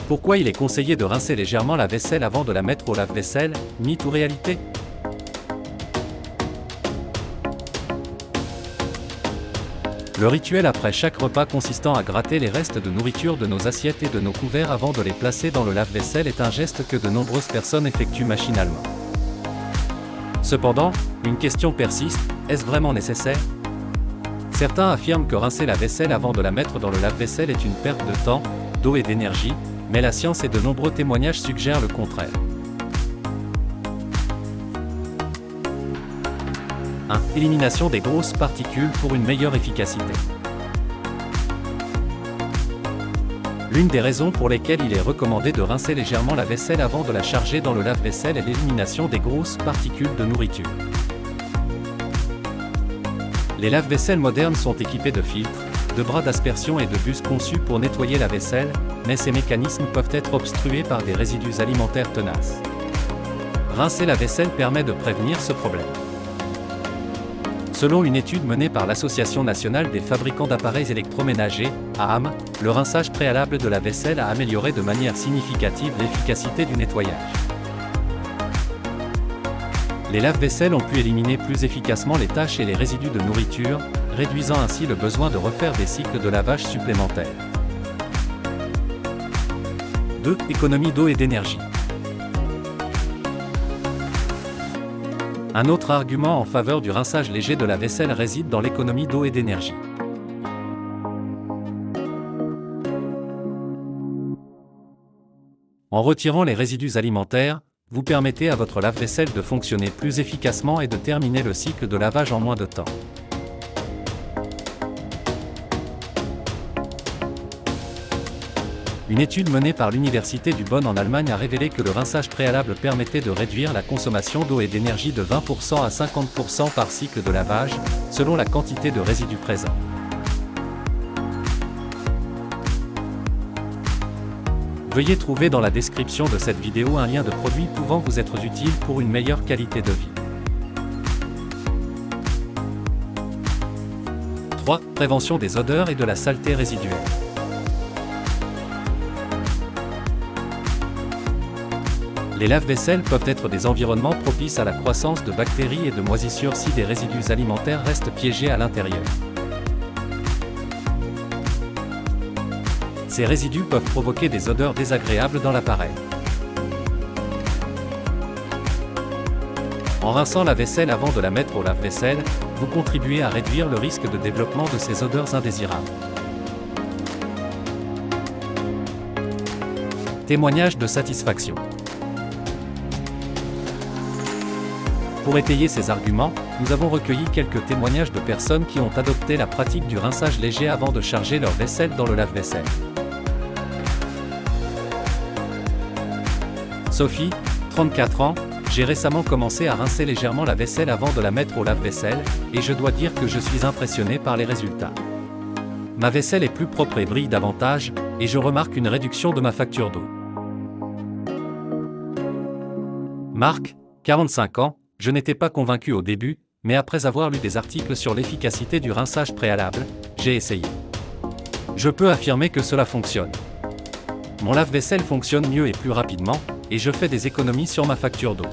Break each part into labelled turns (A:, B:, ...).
A: Pourquoi il est conseillé de rincer légèrement la vaisselle avant de la mettre au lave-vaisselle, mythe ou réalité? Le rituel après chaque repas consistant à gratter les restes de nourriture de nos assiettes et de nos couverts avant de les placer dans le lave-vaisselle est un geste que de nombreuses personnes effectuent machinalement. Cependant, une question persiste, est-ce vraiment nécessaire? Certains affirment que rincer la vaisselle avant de la mettre dans le lave-vaisselle est une perte de temps, d'eau et d'énergie, mais la science et de nombreux témoignages suggèrent le contraire. 1. Élimination des grosses particules pour une meilleure efficacité. L'une des raisons pour lesquelles il est recommandé de rincer légèrement la vaisselle avant de la charger dans le lave-vaisselle est l'élimination des grosses particules de nourriture. Les lave-vaisselles modernes sont équipés de filtres, de bras d'aspersion et de bus conçus pour nettoyer la vaisselle, mais ces mécanismes peuvent être obstrués par des résidus alimentaires tenaces. Rincer la vaisselle permet de prévenir ce problème. Selon une étude menée par l'Association nationale des fabricants d'appareils électroménagers, AAM, le rinçage préalable de la vaisselle a amélioré de manière significative l'efficacité du nettoyage. Les lave-vaisselles ont pu éliminer plus efficacement les taches et les résidus de nourriture, réduisant ainsi le besoin de refaire des cycles de lavage supplémentaires. 2. Économie d'eau et d'énergie. Un autre argument en faveur du rinçage léger de la vaisselle réside dans l'économie d'eau et d'énergie. En retirant les résidus alimentaires, vous permettez à votre lave-vaisselle de fonctionner plus efficacement et de terminer le cycle de lavage en moins de temps. Une étude menée par l'Université du Bonn en Allemagne a révélé que le rinçage préalable permettait de réduire la consommation d'eau et d'énergie de 20% à 50% par cycle de lavage, selon la quantité de résidus présents. Veuillez trouver dans la description de cette vidéo un lien de produit pouvant vous être utile pour une meilleure qualité de vie. 3. Prévention des odeurs et de la saleté résiduelle. Les lave-vaisselles peuvent être des environnements propices à la croissance de bactéries et de moisissures si des résidus alimentaires restent piégés à l'intérieur. Ces résidus peuvent provoquer des odeurs désagréables dans l'appareil. En rinçant la vaisselle avant de la mettre au lave-vaisselle, vous contribuez à réduire le risque de développement de ces odeurs indésirables. Témoignage de satisfaction. Pour étayer ces arguments, nous avons recueilli quelques témoignages de personnes qui ont adopté la pratique du rinçage léger avant de charger leur vaisselle dans le lave-vaisselle. Sophie, 34 ans, j'ai récemment commencé à rincer légèrement la vaisselle avant de la mettre au lave-vaisselle, et je dois dire que je suis impressionné par les résultats. Ma vaisselle est plus propre et brille davantage, et je remarque une réduction de ma facture d'eau. Marc, 45 ans, je n'étais pas convaincu au début, mais après avoir lu des articles sur l'efficacité du rinçage préalable, j'ai essayé. Je peux affirmer que cela fonctionne. Mon lave-vaisselle fonctionne mieux et plus rapidement, et je fais des économies sur ma facture d'eau.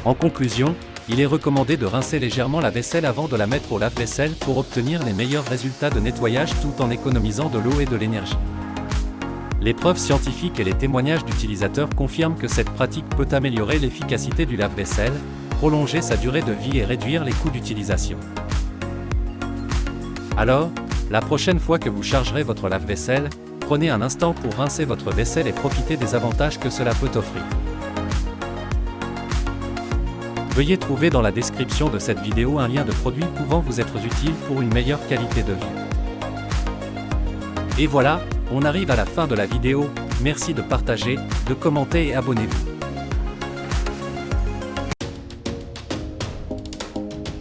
A: En conclusion, il est recommandé de rincer légèrement la vaisselle avant de la mettre au lave-vaisselle pour obtenir les meilleurs résultats de nettoyage tout en économisant de l'eau et de l'énergie. Les preuves scientifiques et les témoignages d'utilisateurs confirment que cette pratique peut améliorer l'efficacité du lave-vaisselle, prolonger sa durée de vie et réduire les coûts d'utilisation. Alors, la prochaine fois que vous chargerez votre lave-vaisselle, prenez un instant pour rincer votre vaisselle et profitez des avantages que cela peut offrir. Veuillez trouver dans la description de cette vidéo un lien de produit pouvant vous être utile pour une meilleure qualité de vie. Et voilà, on arrive à la fin de la vidéo, merci de partager, de commenter et abonnez-vous.